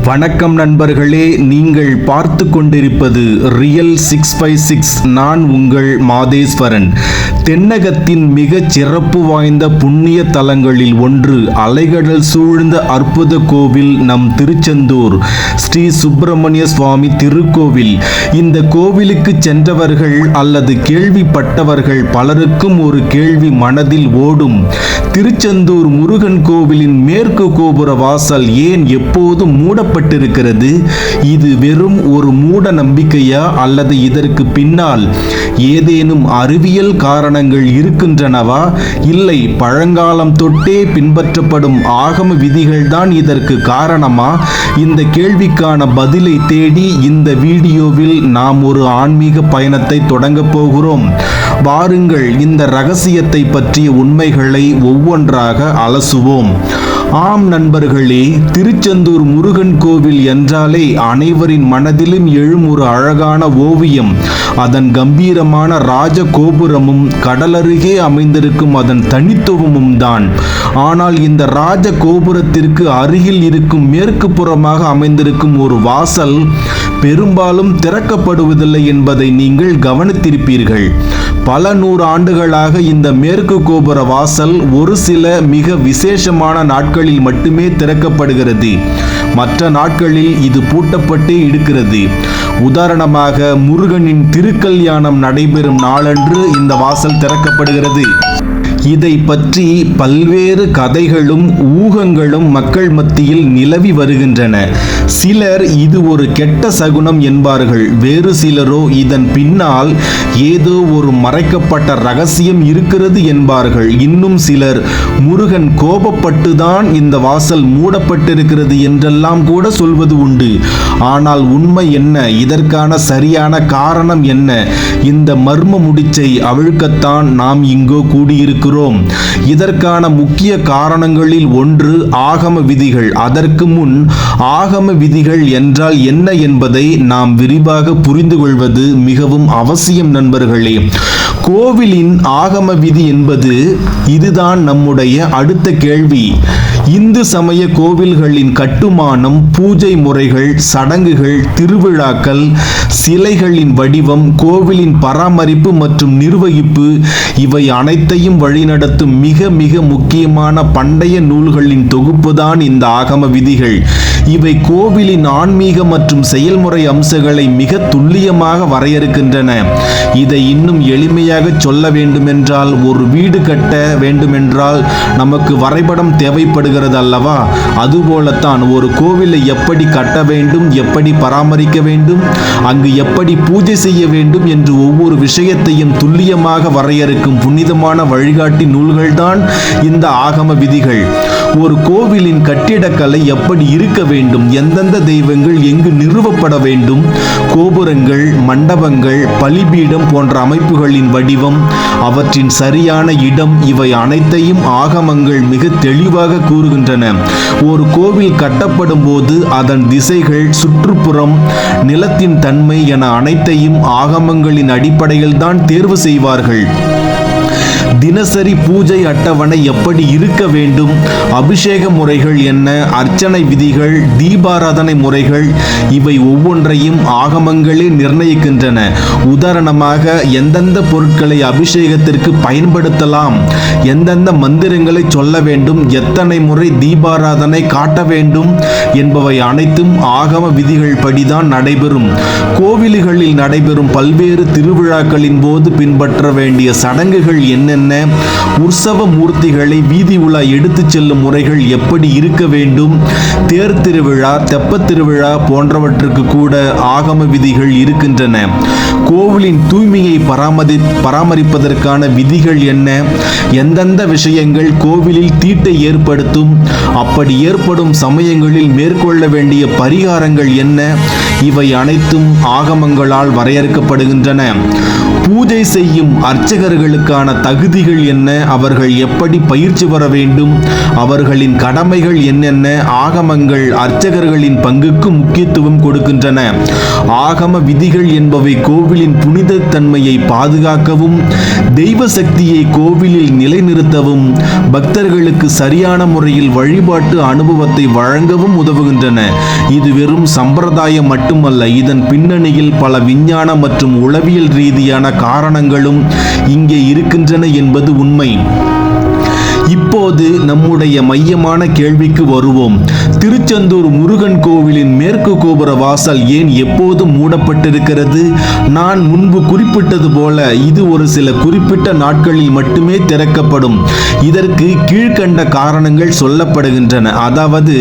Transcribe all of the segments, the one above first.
வணக்கம் நண்பர்களே, நீங்கள் பார்த்து கொண்டிருப்பது ரியல் 656. நான் உங்கள் மாதேஸ்வரன். தென்னகத்தின் மிகச் சிறப்பு வாய்ந்த புண்ணிய தலங்களில் ஒன்று அலைகடல் சூழ்ந்த அற்புத கோவில் நம் திருச்செந்தூர் ஸ்ரீ சுப்பிரமணிய சுவாமி திருக்கோவில். இந்த கோவிலுக்கு சென்றவர்கள் அல்லது கேள்விப்பட்டவர்கள் பலருக்கும் ஒரு கேள்வி மனதில் ஓடும். திருச்செந்தூர் முருகன் கோவிலின் மேற்கு கோபுர வாசல் ஏன் எப்போதும் மூடப்பட்டிருக்கிறது? இது வெறும் ஒரு மூட நம்பிக்கையா அல்லது இதற்கு பின்னால் ஏதேனும் அறிவியல் காரணங்கள் இருக்கின்றனவா? இல்லை, பழங்காலம் தொட்டே பின்பற்றப்படும் ஆகம விதிகள்தான் இதற்கு காரணமா? இந்த கேள்விக்கான பதிலை தேடி இந்த வீடியோவில் நாம் ஒரு ஆன்மீக பயணத்தை தொடங்கப் போகிறோம். வாருங்கள், இந்த ரகசியத்தை பற்றிய உண்மைகளை ஒவ்வொன்றாக அலசுவோம். ஆம் நண்பர்களே, திருச்செந்தூர் முருகன் கோவில் என்றாலே அனைவரின் மனதிலும் எழும் ஒரு அழகான ஓவியம் அதன் கம்பீரமான ராஜ கோபுரமும் கடலருகே அமைந்திருக்கும் அதன் தனித்துவமும் தான். ஆனால் இந்த ராஜ கோபுரத்திற்கு அருகில் இருக்கும் மேற்கு புறமாக அமைந்திருக்கும் ஒரு வாசல் பெரும்பாலும் திறக்கப்படுவதில்லை என்பதை நீங்கள் கவனித்திருப்பீர்கள். பல நூறு ஆண்டுகளாக இந்த மேற்கு கோபுர வாசல் ஒரு சில மிக விசேஷமான நாட்களில் மட்டுமே திறக்கப்படுகிறது. மற்ற நாட்களில் இது பூட்டப்பட்டே இருக்கிறது. உதாரணமாக, முருகனின் திருக்கல்யாணம் நடைபெறும் நாளன்று இந்த வாசல் திறக்கப்படுகிறது. இதை பற்றி பல்வேறு கதைகளும் ஊகங்களும் மக்கள் மத்தியில் நிலவி வருகின்றன. சிலர் இது ஒரு கெட்ட சகுனம் என்பார்கள். வேறு சிலரோ இதன் பின்னால் ஏதோ ஒரு மறைக்கப்பட்ட ரகசியம் இருக்கிறது என்பார்கள். இன்னும் சிலர் முருகன் கோபப்பட்டுதான் இந்த வாசல் மூடப்பட்டிருக்கிறது என்றெல்லாம் கூட சொல்வது உண்டு. ஆனால் உண்மை என்ன? இதற்கான சரியான காரணம் என்ன? இந்த மர்ம முடிச்சை அவிழ்க்கத்தான் நாம் இங்கோ கூடியிருக்கிறோம். இதற்கான முக்கிய காரணங்களில் ஒன்று ஆகம விதிகள். அதற்கு முன் ஆகம விதிகள் என்றால் என்ன என்பதை நாம் விரிவாக புரிந்து கொள்வது மிகவும் அவசியம் நண்பர்களே. கோவிலின் ஆகம விதி என்பது இதுதான் நம்முடைய அடுத்த கேள்வி. இந்து சமய கோவில்களின் கட்டுமானம், பூஜை முறைகள், சடங்குகள், திருவிழாக்கள், சிலைகளின் வடிவம், கோவிலின் பராமரிப்பு மற்றும் நிர்வகிப்பு இவை அனைத்தையும் வழிநடத்தும் மிக மிக முக்கியமான பண்டைய நூல்களின் தொகுப்புதான் இந்த ஆகம விதிகள். இவை கோவிலின் ஆன்மீக மற்றும் செயல்முறை அம்சங்களை மிக துல்லியமாக வரையறுக்கின்றன. இதை இன்னும் எளிமையாக சொல்ல வேண்டுமென்றால், ஒரு வீடு கட்ட வேண்டுமென்றால் நமக்கு வரைபடம் தேவைப்படுகிறது அல்லவா? அதுபோலத்தான் ஒரு கோவிலை எப்படி கட்ட வேண்டும், எப்படி பராமரிக்க வேண்டும், அங்கு எப்படி பூஜை செய்ய வேண்டும் என்று ஒவ்வொரு விஷயத்தையும் துல்லியமாக வரையறுக்கும் புனிதமான வழிகாட்டி நூல்கள்தான் இந்த ஆகம விதிகள். ஒரு கோவிலின் கட்டிடக்கலை எப்படி இருக்க வேண்டும், எந்தெந்த தெய்வங்கள் எங்கு நிறுவப்பட வேண்டும், கோபுரங்கள், மண்டபங்கள், பலிபீடம் போன்ற அமைப்புகளின் வடிவம், அவற்றின் சரியான இடம், இவை அனைத்தையும் ஆகமங்கள் மிக தெளிவாக கூறுகின்றன. ஒரு கோவில் கட்டப்படும் போது அதன் திசைகள், சுற்றுப்புறம், நிலத்தின் தன்மை என அனைத்தையும் ஆகமங்களின் அடிப்படையில் தான் தேர்வு செய்வார்கள். தினசரி பூஜை அட்டவணை எப்படி இருக்க வேண்டும், அபிஷேக முறைகள் என்ன, அர்ச்சனை விதிகள், தீபாராதனை முறைகள், இவை ஒவ்வொன்றையும் ஆகமங்களே நிர்ணயிக்கின்றன. உதாரணமாக, எந்தெந்த பொருட்களை அபிஷேகத்திற்கு பயன்படுத்தலாம், எந்தெந்த மந்திரங்களை சொல்ல வேண்டும், எத்தனை முறை தீபாராதனை காட்ட வேண்டும் என்பவை அனைத்தும் ஆகம விதிகள் படிதான் நடைபெறும். கோவில்களில் நடைபெறும் பல்வேறு திருவிழாக்களின் போது பின்பற்ற வேண்டிய சடங்குகள் என்னென்ன, உற்சவ மூர்த்திகளை வீதி உலா எடுத்துச் செல்லும் முறைகள் எப்படி இருக்க வேண்டும், தேர் திருவிழா, தெப்பத் திருவிழா போன்றவற்றுக்கு கூட ஆகம விதிகள் இருக்கின்றன. கோவிலின் தூய்மையை பராமரிப்பதற்கான விதிகள் என்ன, எந்தெந்த விஷயங்கள் கோவிலில் தீட்டை ஏற்படுத்தும், அப்படி ஏற்படும் சமயங்களில் மேற்கொள்ள வேண்டிய பரிகாரங்கள் என்ன, இவை அனைத்தும் ஆகமங்களால் வரையறுக்கப்படுகின்றன. பூஜை செய்யும் அர்ச்சகர்களுக்கான தகுதிகள் என்ன, அவர்கள் எப்படி பயிற்சி பெற வேண்டும், அவர்களின் கடமைகள் என்னென்ன, ஆகமங்கள் அர்ச்சகர்களின் பங்குக்கு முக்கியத்துவம் கொடுக்கின்றன. ஆகம விதிகள் என்பவை கோவிலின் புனித தன்மையை பாதுகாக்கவும், தெய்வ சக்தியை கோவிலில் நிலைநிறுத்தவும், பக்தர்களுக்கு சரியான முறையில் வழிபாட்டு அனுபவத்தை வழங்கவும் உதவுகின்றன. இது வெறும் சம்பிரதாயம் மட்டுமல்ல, இதன் பின்னணியில் பல விஞ்ஞான மற்றும் உளவியல் ரீதியான காரணங்களும் இங்கே இருக்கின்றன என்பது உண்மை. இப்போது நம்முடைய மையமான கேள்விக்கு வருவோம். திருச்செந்தூர் முருகன் கோவிலின் மேற்கு கோபுர வாசல் ஏன் எப்போதும் மூடப்பட்டிருக்கிறது? நான் முன்பு குறிப்பிட்டது போல இது ஒரு சில குறிப்பிட்ட நாட்களில் மட்டுமே திறக்கப்படும். இதற்கு கீழ்க்கண்ட காரணங்கள் சொல்லப்படுகின்றன. அதாவது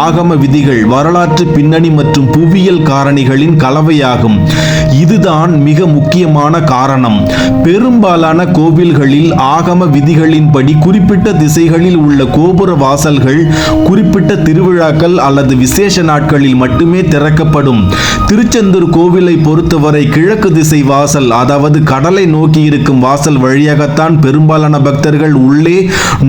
ஆகம விதிகள், வரலாற்று பின்னணி மற்றும் புவியியல் காரணிகளின் கலவையாகும். இதுதான் மிக முக்கியமான காரணம். பெரும்பாலான கோவில்களில் ஆகம விதிகளின்படி குறிப்பிட்ட திசைகளில் உள்ள கோபுர வாசல்கள் குறிப்பிட்ட திருவிழாக்கள் அல்லது விசேஷ நாட்களில் மட்டுமே திறக்கப்படும். திருச்செந்தூர் கோவிலை பொறுத்தவரை கிழக்கு திசை வாசல், அதாவது கடலை நோக்கி இருக்கும் வாசல் வழியாகத்தான் பெரும்பாலான பக்தர்கள் உள்ளே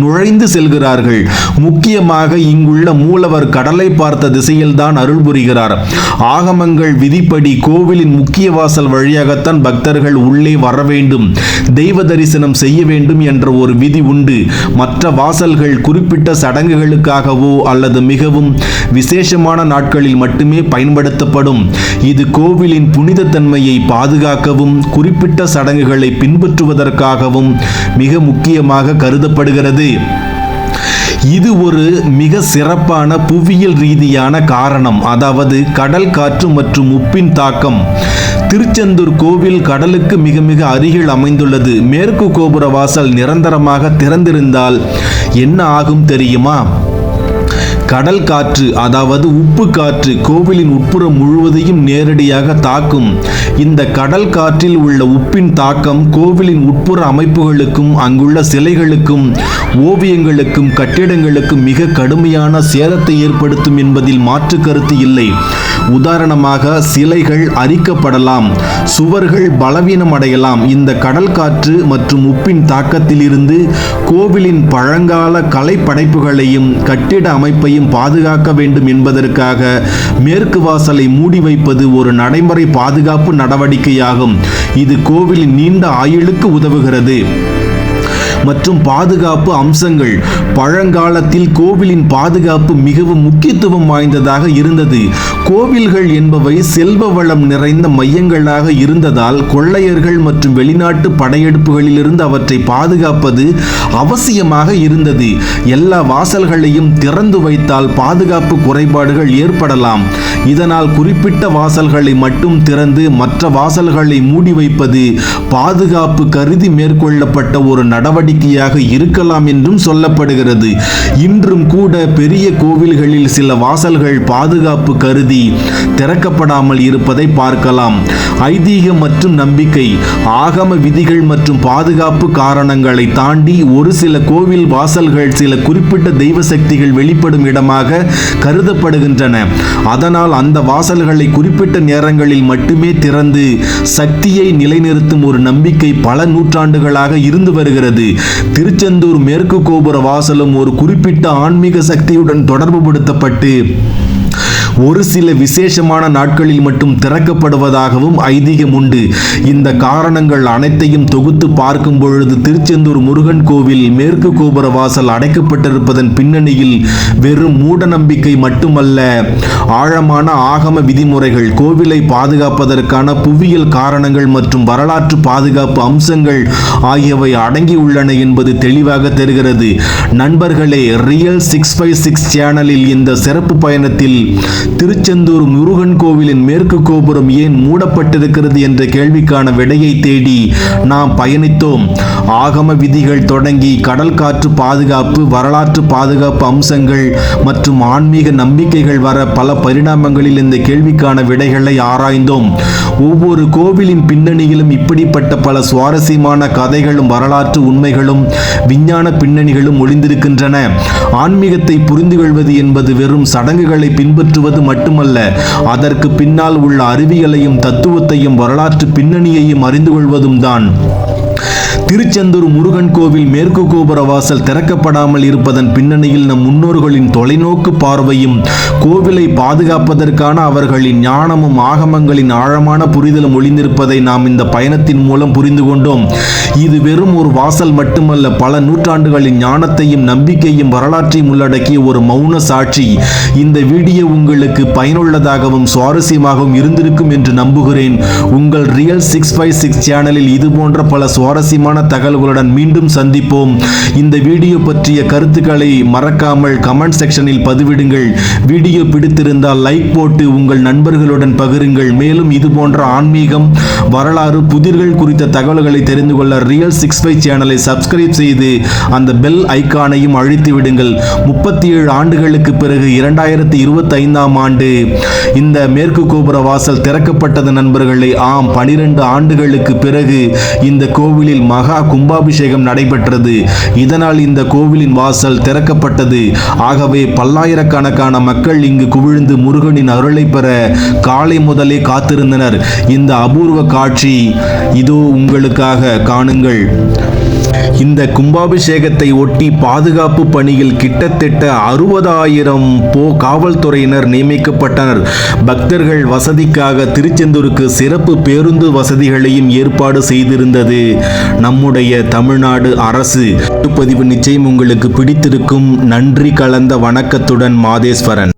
நுழைந்து செல்கிறார்கள். முக்கியமாக இங்குள்ள மூலவர் கடலை பார்த்த திசையில்தான் அருள் புரிகிறார். ஆகமங்கள் விதிப்படி கோவிலின் முக்கிய வாசல் வழியாகத்தான் பக்தர்கள் உள்ளே வர வேண்டும், தெய்வ தரிசனம் செய்ய வேண்டும் என்ற ஒரு விதி உண்டு. மற்ற வாசல்கள் குறிப்பிட்ட சடங்குகளுக்காகவோ அல்லது மிகவும் விசேஷமான நாட்களில் மட்டுமே பயன்படுத்தப்படும். இது கோவிலின் புனித தன்மையை பாதுகாக்கவும் குறிப்பிட்ட சடங்குகளை பின்பற்றுவதற்காகவும் மிக முக்கியமாக கருதப்படுகிறது. இது ஒரு மிக சிறப்பான புவியியல் ரீதியான காரணம், அதாவது கடல் காற்று மற்றும் உப்பின் தாக்கம். திருச்செந்தூர் கோவில் கடலுக்கு மிக மிக அருகில் அமைந்துள்ளது. மேற்கு கோபுர வாசல் நிரந்தரமாக திறந்திருந்தால் என்ன ஆகும் தெரியுமா? கடல் காற்று, அதாவது உப்பு காற்று கோவிலின் உட்புறம் முழுவதையும் நேரடியாக தாக்கும். இந்த கடல் காற்றில் உள்ள உப்பின் தாக்கம் கோவிலின் உட்புற அமைப்புகளுக்கும் அங்குள்ள சிலைகளுக்கும் ஓவியங்களுக்கும் கட்டிடங்களுக்கும் மிக கடுமையான சேதத்தை ஏற்படுத்தும் என்பதில் மாற்று கருத்து இல்லை. உதாரணமாக சிலைகள் அரிக்கப்படலாம், சுவர்கள் பலவீனம் அடையலாம். இந்த கடல் காற்று மற்றும் உப்பின் தாக்கத்தில் இருந்து கோவிலின் பழங்கால கலை படைப்புகளையும் கட்டிட அமைப்பையும் பாதுகாக்க வேண்டும் என்பதற்காக மேற்கு வாசலை மூடி வைப்பது ஒரு நடைமுறை பாதுகாப்பு நடவடிக்கையாகும். இது கோவிலின் நீண்ட ஆயுளுக்கு உதவுகிறது. மற்றும் பாதுகாப்பு அம்சங்கள். பழங்காலத்தில் கோவிலின் பாதுகாப்பு மிகவும் முக்கியத்துவம் வாய்ந்ததாக இருந்தது. கோவில்கள் என்பவை செல்வ வளம் நிறைந்த மையங்களாக இருந்ததால் கொள்ளையர்கள் மற்றும் வெளிநாட்டு படையெடுப்புகளிலிருந்து அவற்றை பாதுகாப்பது அவசியமாக இருந்தது. எல்லா வாசல்களையும் திறந்து வைத்தால் பாதுகாப்பு குறைபாடுகள் ஏற்படலாம். இதனால் குறிப்பிட்ட வாசல்களை மட்டும் திறந்து மற்ற வாசல்களை மூடி வைப்பது பாதுகாப்பு கருதி மேற்கொள்ளப்பட்ட ஒரு நடவடிக்கையாக இருக்கலாம் என்றும் சொல்லப்படுகிறது. இன்றும் கூட பெரிய கோவில்களில் சில வாசல்கள் பாதுகாப்பு கருதி திறக்கப்படாமல் இருப்பதை பார்க்கலாம். ஐதீகம் மற்றும் நம்பிக்கை. ஆகம விதிகள் மற்றும் பாதுகாப்பு காரணங்களை தாண்டி ஒரு சில கோவில் வாசல்கள் சில குறிப்பிட்ட தெய்வ சக்திகள் வெளிப்படும் இடமாக கருதப்படுகின்றன. அதனால் அந்த வாசல்களை குறிப்பிட்ட நேரங்களில் மட்டுமே திறந்து சக்தியை நிலைநிறுத்தும் ஒரு நம்பிக்கை பல நூற்றாண்டுகளாக இருந்து வருகிறது. திருச்செந்தூர் மேற்கு கோபுர வாசலும் ஒரு குறிப்பிட்ட ஆன்மீக சக்தியுடன் தொடர்புபடுத்தப்பட்டு ஒரு சில விசேஷமான நாட்களில் மட்டும் திறக்கப்படுவதாகவும் ஐதீகம் உண்டு. இந்த காரணங்கள் அனைத்தையும் தொகுத்து பார்க்கும் பொழுது திருச்செந்தூர் முருகன் கோவில் மேற்கு கோபுர வாசல் அடைக்கப்பட்டிருப்பதன் பின்னணியில் வெறும் மூட நம்பிக்கை மட்டுமல்ல, ஆழமான ஆகம விதிமுறைகள், கோவிலை பாதுகாப்பதற்கான புவியியல் காரணங்கள் மற்றும் வரலாற்று பாதுகாப்பு அம்சங்கள் ஆகியவை அடங்கியுள்ளன என்பது தெளிவாக தெரிகிறது. நண்பர்களே, ரியல் 656 சேனலில் இந்த சிறப்பு பயணத்தில் திருச்செந்தூர் முருகன் கோவிலின் மேற்கு கோபுரம் ஏன் மூடப்பட்டிருக்கிறது என்ற கேள்விக்கான விடையை தேடி நாம் பயணித்தோம். ஆகம விதிகள் தொடங்கி கடல் காற்று பாதுகாப்பு, வரலாற்று பாதுகாப்பு அம்சங்கள் மற்றும் ஆன்மீக நம்பிக்கைகள் வர பல பரிணாமங்களில் இந்த கேள்விக்கான விடைகளை ஆராய்ந்தோம். ஒவ்வொரு கோவிலின் பின்னணியிலும் இப்படிப்பட்ட பல சுவாரஸ்யமான கதைகளும் வரலாற்று உண்மைகளும் விஞ்ஞான பின்னணிகளும் ஒளிந்திருக்கின்றன. ஆன்மீகத்தை புரிந்து கொள்வது என்பது வெறும் சடங்குகளை பின்பற்றுவது என்பது மட்டுமல்ல, அதற்கு பின்னால் உள்ள அறிவியலையும் தத்துவத்தையும் வரலாற்று பின்னணியையும் அறிந்து கொள்வதும் தான். திருச்செந்தூர் முருகன் கோவில் மேற்கு கோபுர வாசல் திறக்கப்படாமல் இருப்பதன் பின்னணியில் நம் முன்னோர்களின் தொலைநோக்கு பார்வையும் கோவிலை பாதுகாப்பதற்கான அவர்களின் ஞானமும் ஆகமங்களின் ஆழமான புரிதலும் ஒளிந்திருப்பதை நாம் இந்த பயணத்தின் மூலம் புரிந்து கொண்டோம். இது வெறும் ஒரு வாசல் மட்டுமல்ல, பல நூற்றாண்டுகளின் ஞானத்தையும் நம்பிக்கையும் வரலாற்றையும் உள்ளடக்கிய ஒரு மௌன சாட்சி. இந்த வீடியோ உங்களுக்கு பயனுள்ளதாகவும் சுவாரஸ்யமாகவும் இருந்திருக்கும் என்று நம்புகிறேன். உங்கள் ரியல் 656 சேனலில் இது போன்ற பல சுவாரஸ்யமான தகவல்களுடன் மீண்டும் சந்திப்போம். இந்த வீடியோ பற்றிய கருத்துக்களை மறக்காமல் கமெண்ட் செக்ஷனில் பதிவிடுங்கள். வீடியோ பிடித்திருந்தால் லைக் போட்டு உங்கள் நண்பர்களுடன் பகிருங்கள். மேலும் இது போன்ற ஆன்மீகம், வரலாறு, புதிர்கள் குறித்த தகவல்களை தெரிந்து கொள்ள ரியல் 65 சேனலை சப்ஸ்கிரைப் செய்து அந்த பெல் ஐகானையும் அழுத்தி விடுங்கள். 37 ஆண்டுகளுக்கு பிறகு 2025ஆம் ஆண்டு இந்த மேற்கு கோபுர வாசல் திறக்கப்பட்டது நண்பர்களே. ஆம், 12 ஆண்டுகளுக்கு பிறகு இந்த கோவிலில் மகா கும்பாபிஷேகம் நடைபெற்றது. இதனால் இந்த கோவிலின் வாசல் திறக்கப்பட்டது. ஆகவே பல்லாயிரக்கணக்கான மக்கள் இங்கு குவிழ்ந்து முருகனின் அருளை பெற காலை முதலே காத்திருந்தனர். இந்த அபூர்வ காட்சி இதோ உங்களுக்காக காணுங்கள். இந்த கும்பாபிஷேகத்தை ஒட்டி பாதுகாப்பு பணியில் கிட்டத்தட்ட 60,000 காவல்துறையினர் நியமிக்கப்பட்டனர். பக்தர்கள் வசதிக்காக திருச்செந்தூருக்கு சிறப்பு பேருந்து வசதிகளையும் ஏற்பாடு செய்திருந்தது நம்முடைய தமிழ்நாடு அரசு. பதிவு நிச்சயம் உங்களுக்கு பிடித்திருக்கும். நன்றி கலந்த வணக்கத்துடன் மாதேஸ்வரன்.